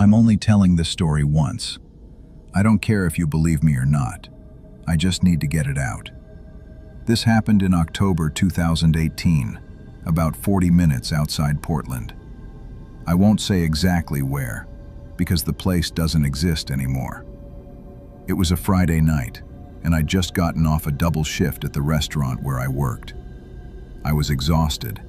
I'm only telling this story once. I don't care if you believe me or not. I just need to get it out. This happened in October 2018, about 40 minutes outside Portland. I won't say exactly where, because the place doesn't exist anymore. It was a Friday night, and I'd just gotten off a double shift at the restaurant where I worked. I was exhausted,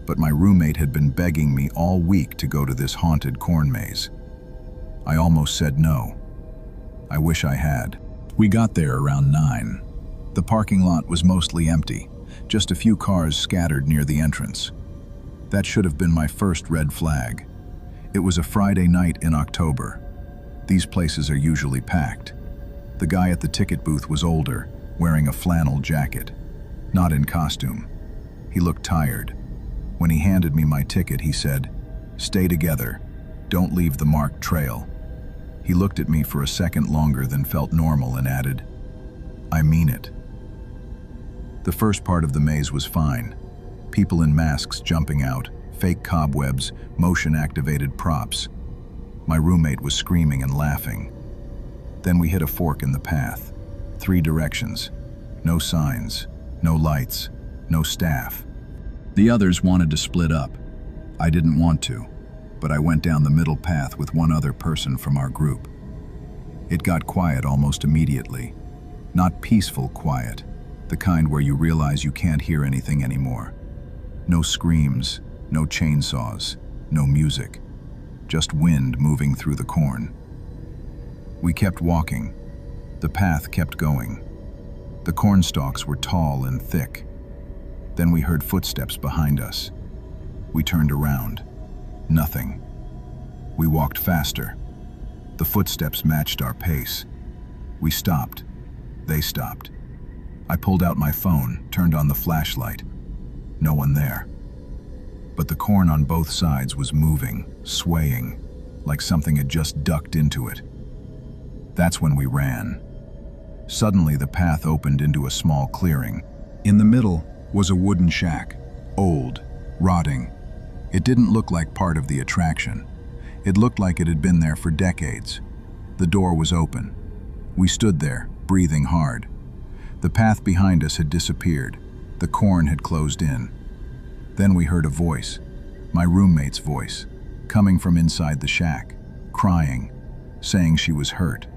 but my roommate had been begging me all week to go to this haunted corn maze. I almost said no. I wish I had. We got there around 9. The parking lot was mostly empty, just a few cars scattered near the entrance. That should have been my first red flag. It was a Friday night in October. These places are usually packed. The guy at the ticket booth was older, wearing a flannel jacket, not in costume. He looked tired. When he handed me my ticket, he said, "Stay together. Don't leave the marked trail." He looked at me for a second longer than felt normal and added, "I mean it." The first part of the maze was fine. People in masks jumping out, fake cobwebs, motion-activated props. My roommate was screaming and laughing. Then we hit a fork in the path. 3 directions. No signs, no lights, no staff. The others wanted to split up. I didn't want to, but I went down the middle path with one other person from our group. It got quiet almost immediately. Not peaceful quiet, the kind where you realize you can't hear anything anymore. No screams, no chainsaws, no music. Just wind moving through the corn. We kept walking. The path kept going. The corn stalks were tall and thick. Then we heard footsteps behind us. We turned around. Nothing. We walked faster. The footsteps matched our pace. We stopped. They stopped. I pulled out my phone, turned on the flashlight. No one there. But the corn on both sides was moving, swaying, like something had just ducked into it. That's when we ran. Suddenly the path opened into a small clearing. In the middle was a wooden shack, old, rotting. It didn't look like part of the attraction. It looked like it had been there for decades. The door was open. We stood there, breathing hard. The path behind us had disappeared. The corn had closed in. Then we heard a voice, my roommate's voice, coming from inside the shack, crying, saying she was hurt.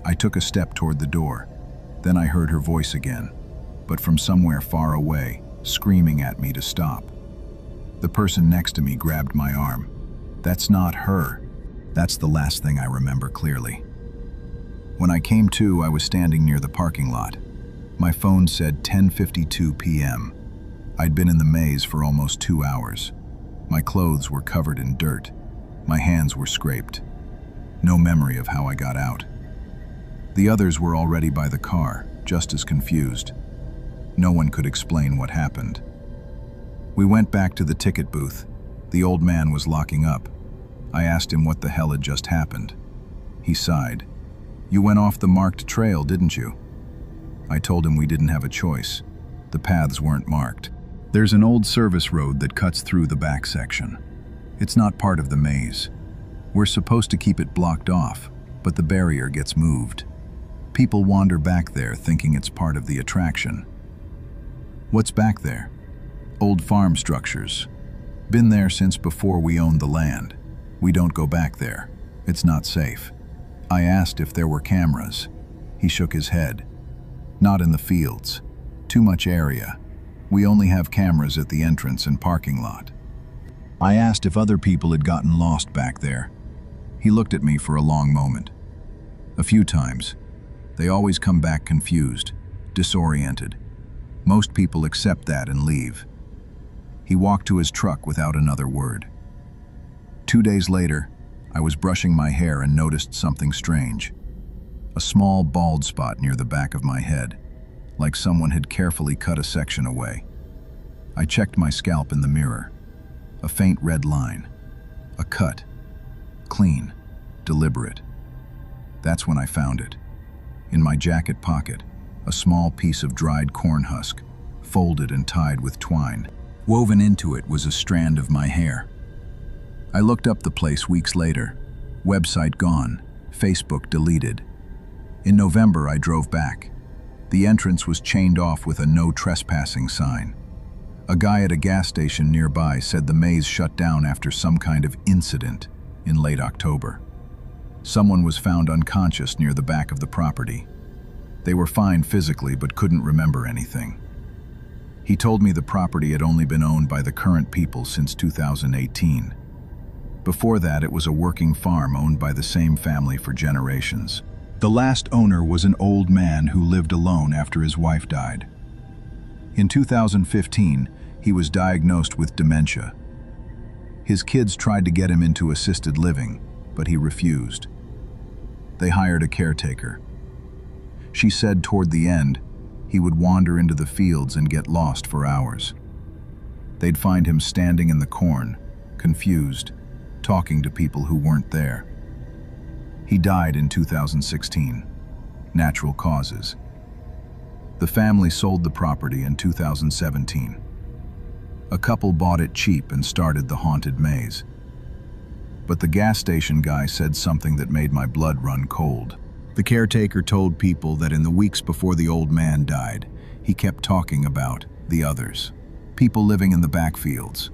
I took a step toward the door. Then I heard her voice again, but from somewhere far away, screaming at me to stop. The person next to me grabbed my arm. That's not her. That's the last thing I remember clearly. When I came to, I was standing near the parking lot. My phone said 10:52 p.m. I'd been in the maze for almost 2 hours. My clothes were covered in dirt. My hands were scraped. No memory of how I got out. The others were already by the car, just as confused. No one could explain what happened. We went back to the ticket booth. The old man was locking up. I asked him what the hell had just happened. He sighed. "You went off the marked trail, didn't you?" I told him we didn't have a choice. The paths weren't marked. There's an old service road that cuts through the back section. It's not part of the maze. We're supposed to keep it blocked off, but the barrier gets moved. People wander back there thinking it's part of the attraction. What's back there? Old farm structures. Been there since before we owned the land. We don't go back there. It's not safe. I asked if there were cameras. He shook his head. Not in the fields. Too much area. We only have cameras at the entrance and parking lot. I asked if other people had gotten lost back there. He looked at me for a long moment. A few times. They always come back confused, disoriented. Most people accept that and leave. He walked to his truck without another word. 2 days later, I was brushing my hair and noticed something strange. A small bald spot near the back of my head, like someone had carefully cut a section away. I checked my scalp in the mirror. A faint red line. A cut. Clean. Deliberate. That's when I found it. In my jacket pocket, a small piece of dried corn husk, folded and tied with twine. Woven into it was a strand of my hair. I looked up the place weeks later. Website gone, Facebook deleted. In November, I drove back. The entrance was chained off with a no trespassing sign. A guy at a gas station nearby said the maze shut down after some kind of incident in late October. Someone was found unconscious near the back of the property. They were fine physically but couldn't remember anything. He told me the property had only been owned by the current people since 2018. Before that, it was a working farm owned by the same family for generations. The last owner was an old man who lived alone after his wife died. In 2015, he was diagnosed with dementia. His kids tried to get him into assisted living, but he refused. They hired a caretaker. She said toward the end, he would wander into the fields and get lost for hours. They'd find him standing in the corn, confused, talking to people who weren't there. He died in 2016, natural causes. The family sold the property in 2017. A couple bought it cheap and started the haunted maze. But the gas station guy said something that made my blood run cold. The caretaker told people that in the weeks before the old man died, he kept talking about the others. People living in the backfields.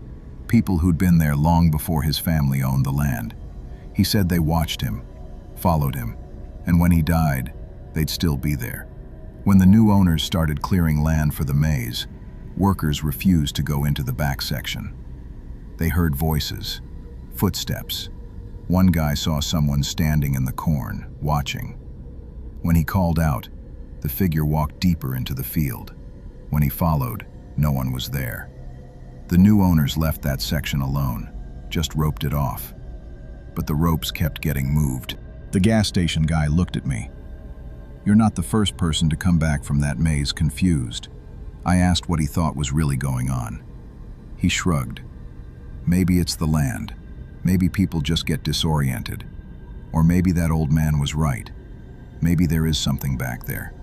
People who'd been there long before his family owned the land. He said they watched him, followed him, and when he died, they'd still be there. When the new owners started clearing land for the maze, workers refused to go into the back section. They heard voices, footsteps. One guy saw someone standing in the corn, watching. When he called out, the figure walked deeper into the field. When he followed, no one was there. The new owners left that section alone, just roped it off. But the ropes kept getting moved. The gas station guy looked at me. "You're not the first person to come back from that maze confused." I asked what he thought was really going on. He shrugged. "Maybe it's the land. Maybe people just get disoriented. Or maybe that old man was right. Maybe there is something back there.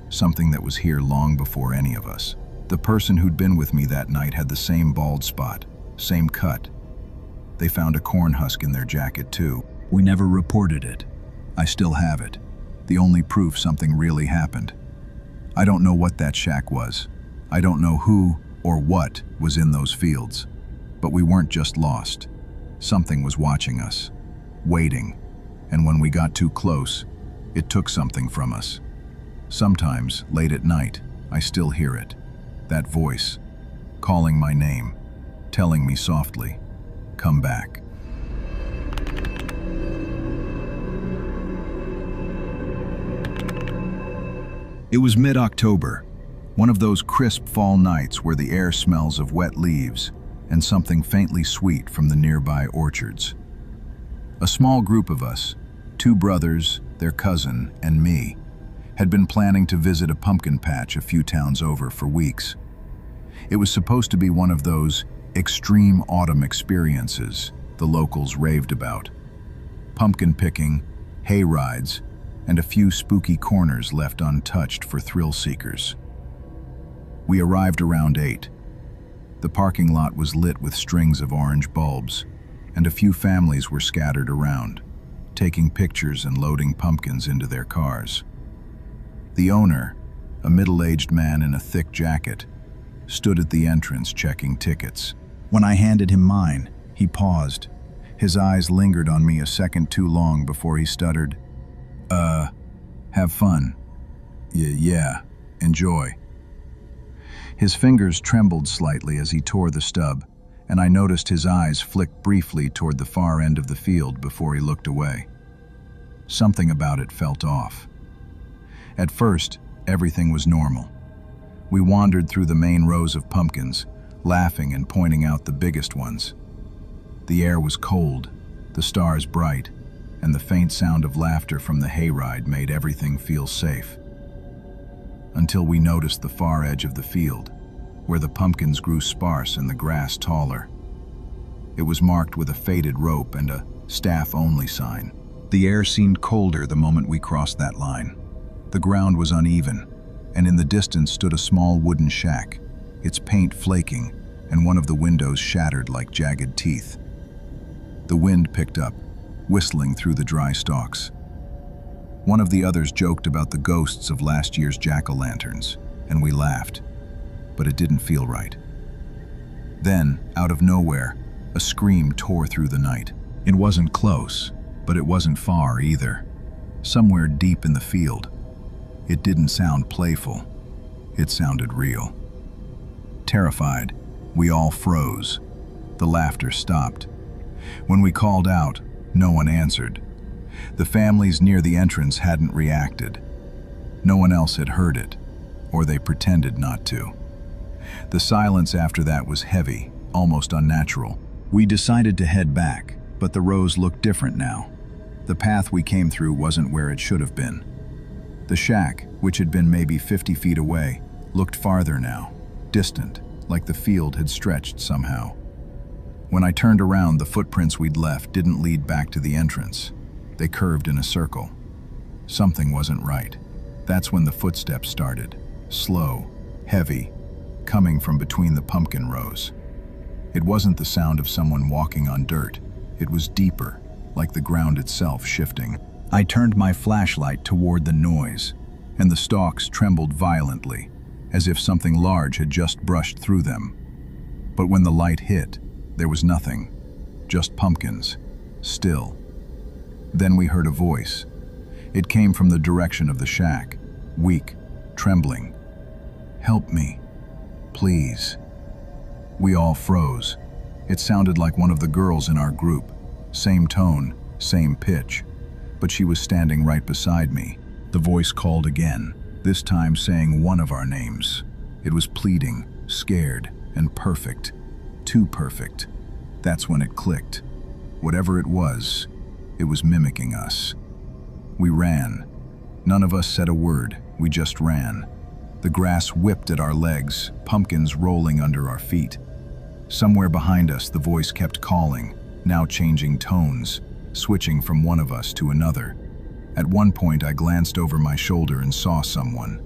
Something that was here long before any of us." The person who'd been with me that night had the same bald spot, same cut. They found a corn husk in their jacket too. We never reported it. I still have it. The only proof something really happened. I don't know what that shack was. I don't know who or what was in those fields. But we weren't just lost. Something was watching us, waiting, and when we got too close, it took something from us. Sometimes, late at night, I still hear it. That voice, calling my name, telling me softly, "Come back." It was mid-October, one of those crisp fall nights where the air smells of wet leaves and something faintly sweet from the nearby orchards. A small group of us, 2 brothers, their cousin, and me, had been planning to visit a pumpkin patch a few towns over for weeks. It was supposed to be one of those extreme autumn experiences the locals raved about. Pumpkin picking, hay rides, and a few spooky corners left untouched for thrill seekers. We arrived around 8. The parking lot was lit with strings of orange bulbs, and a few families were scattered around, taking pictures and loading pumpkins into their cars. The owner, a middle-aged man in a thick jacket, stood at the entrance checking tickets. When I handed him mine, he paused. His eyes lingered on me a second too long before he stuttered, "Have fun." Yeah, enjoy." His fingers trembled slightly as he tore the stub, and I noticed his eyes flick briefly toward the far end of the field before he looked away. Something about it felt off. At first, everything was normal. We wandered through the main rows of pumpkins, laughing and pointing out the biggest ones. The air was cold, the stars bright, and the faint sound of laughter from the hayride made everything feel safe. Until we noticed the far edge of the field, where the pumpkins grew sparse and the grass taller. It was marked with a faded rope and a staff-only sign. The air seemed colder the moment we crossed that line. The ground was uneven, and in the distance stood a small wooden shack, its paint flaking and one of the windows shattered like jagged teeth. The wind picked up, whistling through the dry stalks. One of the others joked about the ghosts of last year's jack-o'-lanterns, and we laughed, but it didn't feel right. Then, out of nowhere, a scream tore through the night. It wasn't close, but it wasn't far either. Somewhere deep in the field. It didn't sound playful. It sounded real. Terrified, we all froze. The laughter stopped. When we called out, no one answered. The families near the entrance hadn't reacted. No one else had heard it, or they pretended not to. The silence after that was heavy, almost unnatural. We decided to head back, but the rows looked different now. The path we came through wasn't where it should have been. The shack, which had been maybe 50 feet away, looked farther now, distant, like the field had stretched somehow. When I turned around, the footprints we'd left didn't lead back to the entrance. They curved in a circle. Something wasn't right. That's when the footsteps started, slow, heavy, coming from between the pumpkin rows. It wasn't the sound of someone walking on dirt. It was deeper, like the ground itself shifting. I turned my flashlight toward the noise, and the stalks trembled violently, as if something large had just brushed through them. But when the light hit, there was nothing, just pumpkins, still. Then we heard a voice. It came from the direction of the shack, weak, trembling. "Help me, please." We all froze. It sounded like one of the girls in our group. Same tone, same pitch. But she was standing right beside me. The voice called again, this time saying one of our names. It was pleading, scared, and perfect. Too perfect. That's when it clicked. Whatever it was mimicking us. We ran. None of us said a word, we just ran. The grass whipped at our legs, pumpkins rolling under our feet. Somewhere behind us, the voice kept calling, now changing tones, switching from one of us to another. At one point, I glanced over my shoulder and saw someone,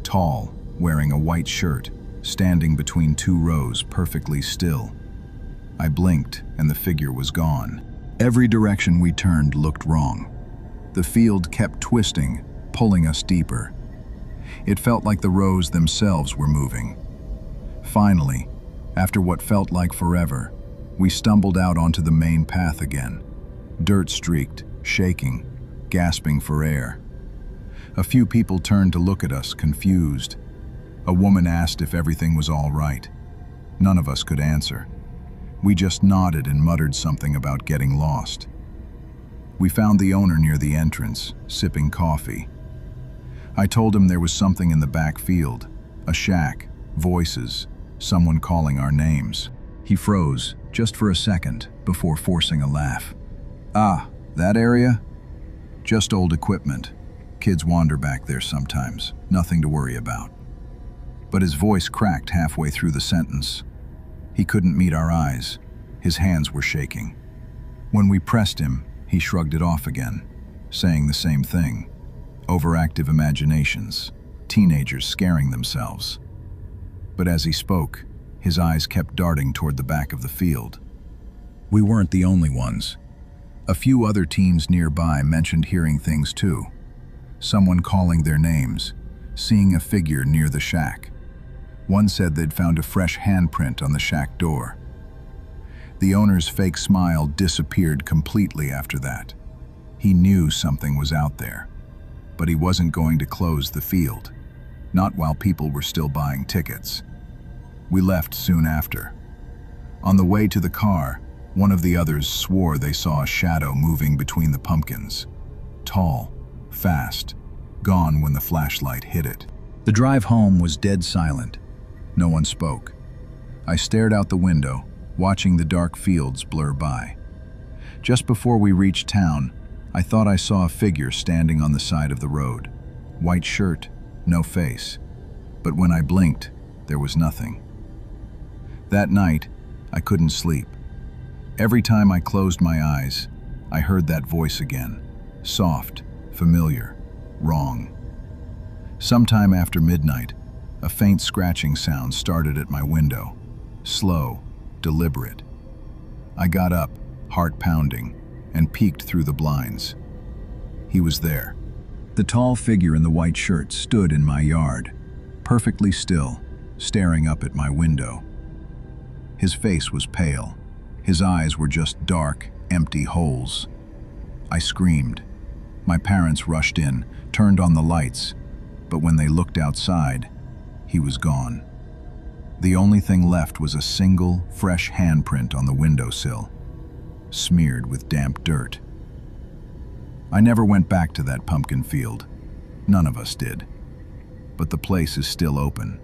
tall, wearing a white shirt, standing between two rows, perfectly still. I blinked, and the figure was gone. Every direction we turned looked wrong. The field kept twisting, pulling us deeper. It felt like the rows themselves were moving. Finally, after what felt like forever, we stumbled out onto the main path again, dirt-streaked, shaking, gasping for air. A few people turned to look at us, confused. A woman asked if everything was all right. None of us could answer. We just nodded and muttered something about getting lost. We found the owner near the entrance, sipping coffee. I told him there was something in the back field, a shack, voices, someone calling our names. He froze, just for a second, before forcing a laugh. "Ah, that area? Just old equipment. Kids wander back there sometimes, nothing to worry about." But his voice cracked halfway through the sentence. He couldn't meet our eyes. His hands were shaking. When we pressed him, he shrugged it off again, saying the same thing. Overactive imaginations, teenagers scaring themselves. But as he spoke, his eyes kept darting toward the back of the field. We weren't the only ones. A few other teens nearby mentioned hearing things too. Someone calling their names, seeing a figure near the shack. One said they'd found a fresh handprint on the shack door. The owner's fake smile disappeared completely after that. He knew something was out there, but he wasn't going to close the field, not while people were still buying tickets. We left soon after. On the way to the car, one of the others swore they saw a shadow moving between the pumpkins. Tall, fast, gone when the flashlight hit it. The drive home was dead silent. No one spoke. I stared out the window, watching the dark fields blur by. Just before we reached town, I thought I saw a figure standing on the side of the road. White shirt, no face. But when I blinked, there was nothing. That night, I couldn't sleep. Every time I closed my eyes, I heard that voice again. Soft, familiar, wrong. Sometime after midnight, a faint scratching sound started at my window. Slow, deliberate. I got up, heart pounding, and peeked through the blinds. He was there. The tall figure in the white shirt stood in my yard, perfectly still, staring up at my window. His face was pale. His eyes were just dark, empty holes. I screamed. My parents rushed in, turned on the lights, but when they looked outside, he was gone. The only thing left was a single, fresh handprint on the windowsill, smeared with damp dirt. I never went back to that pumpkin field. None of us did. But the place is still open.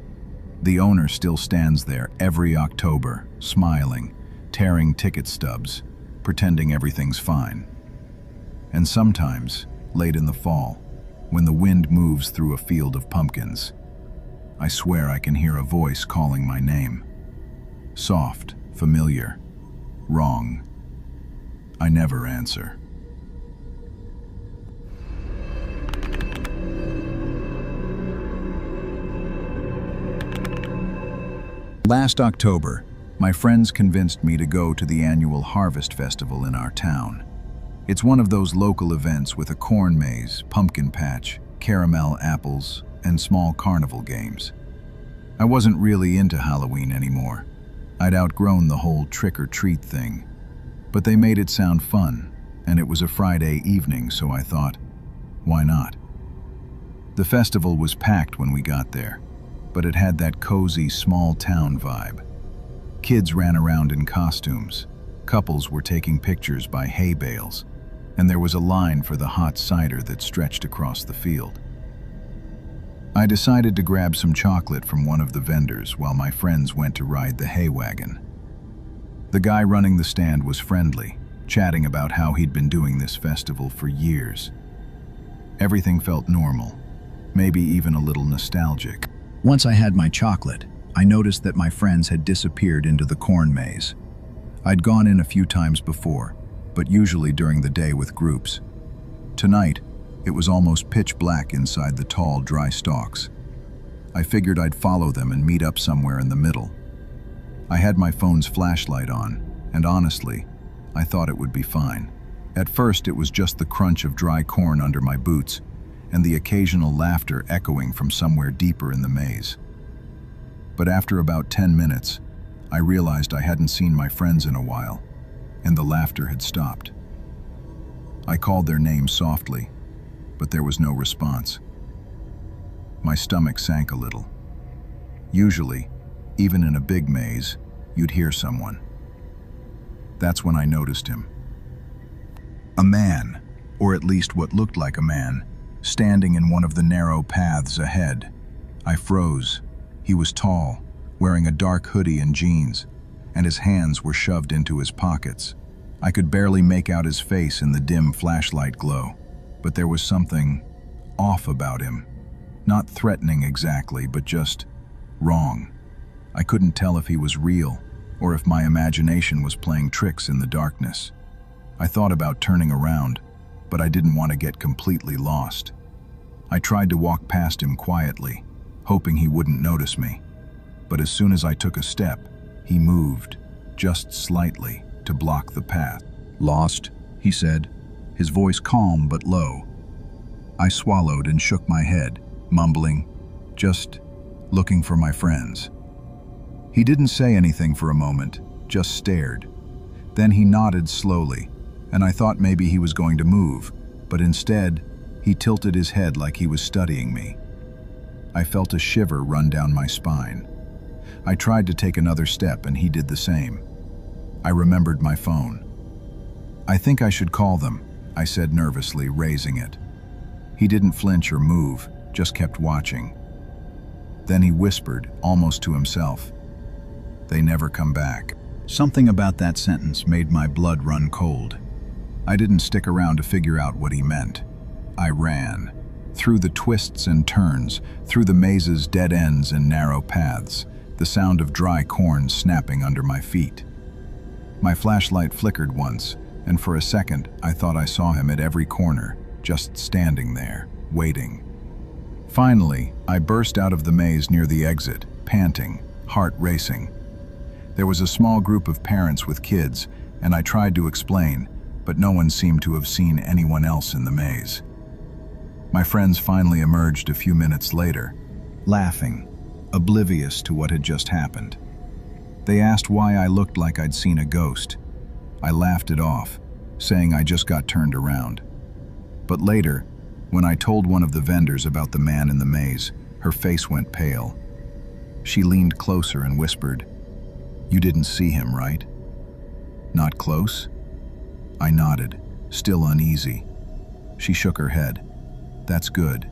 The owner still stands there every October, smiling, tearing ticket stubs, pretending everything's fine. And sometimes, late in the fall, when the wind moves through a field of pumpkins, I swear I can hear a voice calling my name. Soft, familiar, wrong. I never answer. Last October, my friends convinced me to go to the annual Harvest Festival in our town. It's one of those local events with a corn maze, pumpkin patch, caramel apples, and small carnival games. I wasn't really into Halloween anymore. I'd outgrown the whole trick-or-treat thing. But they made it sound fun, and it was a Friday evening, so I thought, why not? The festival was packed when we got there, but it had that cozy, small-town vibe. Kids ran around in costumes, couples were taking pictures by hay bales, and there was a line for the hot cider that stretched across the field. I decided to grab some chocolate from one of the vendors while my friends went to ride the hay wagon. The guy running the stand was friendly, chatting about how he'd been doing this festival for years. Everything felt normal, maybe even a little nostalgic. Once I had my chocolate, I noticed that my friends had disappeared into the corn maze. I'd gone in a few times before, but usually during the day with groups. Tonight, it was almost pitch black inside the tall, dry stalks. I figured I'd follow them and meet up somewhere in the middle. I had my phone's flashlight on, and honestly, I thought it would be fine. At first, it was just the crunch of dry corn under my boots, and the occasional laughter echoing from somewhere deeper in the maze. But after about 10 minutes, I realized I hadn't seen my friends in a while, and the laughter had stopped. I called their names softly, but there was no response. My stomach sank a little. Usually, even in a big maze, you'd hear someone. That's when I noticed him. A man, or at least what looked like a man, standing in one of the narrow paths ahead. I froze. He was tall, wearing a dark hoodie and jeans, and his hands were shoved into his pockets. I could barely make out his face in the dim flashlight glow, but there was something off about him. Not threatening exactly, but just wrong. I couldn't tell if he was real, or if my imagination was playing tricks in the darkness. I thought about turning around, but I didn't want to get completely lost. I tried to walk past him quietly, hoping he wouldn't notice me. But as soon as I took a step, he moved, just slightly, to block the path. "Lost," he said, his voice calm but low. I swallowed and shook my head, mumbling, "Just looking for my friends." He didn't say anything for a moment, just stared. Then he nodded slowly, and I thought maybe he was going to move, but instead, he tilted his head like he was studying me. I felt a shiver run down my spine. I tried to take another step, and he did the same. I remembered my phone. "I think I should call them," I said nervously, raising it. He didn't flinch or move, just kept watching. Then he whispered, almost to himself, "They never come back." Something about that sentence made my blood run cold. I didn't stick around to figure out what he meant. I ran, through the twists and turns, through the maze's dead ends and narrow paths, the sound of dry corn snapping under my feet. My flashlight flickered once, and for a second I thought I saw him at every corner, just standing there, waiting. Finally, I burst out of the maze near the exit, panting, heart racing. There was a small group of parents with kids, and I tried to explain, but no one seemed to have seen anyone else in the maze. My friends finally emerged a few minutes later, laughing, oblivious to what had just happened. They asked why I looked like I'd seen a ghost. I laughed it off, saying I just got turned around. But later, when I told one of the vendors about the man in the maze, her face went pale. She leaned closer and whispered, "You didn't see him, right?" "Not close?" I nodded, still uneasy. She shook her head. "That's good.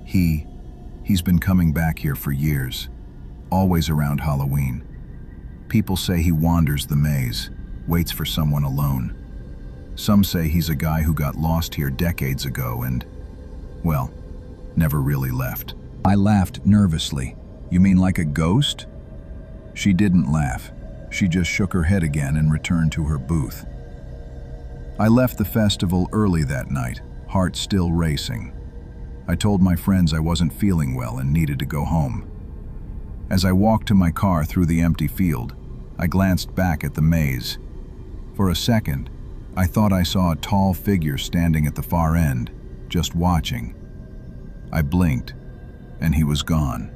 He's been coming back here for years, always around Halloween. People say he wanders the maze, waits for someone alone. Some say he's a guy who got lost here decades ago and, well, never really left." I laughed nervously. "You mean like a ghost?" She didn't laugh. She just shook her head again and returned to her booth. I left the festival early that night, heart still racing. I told my friends I wasn't feeling well and needed to go home. As I walked to my car through the empty field, I glanced back at the maze. For a second, I thought I saw a tall figure standing at the far end, just watching. I blinked, and he was gone.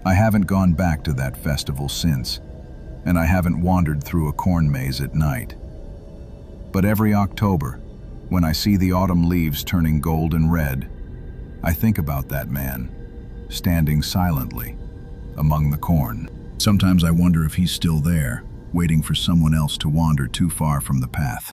I haven't gone back to that festival since, and I haven't wandered through a corn maze at night. But every October, when I see the autumn leaves turning gold and red, I think about that man, standing silently among the corn. Sometimes I wonder if he's still there, waiting for someone else to wander too far from the path.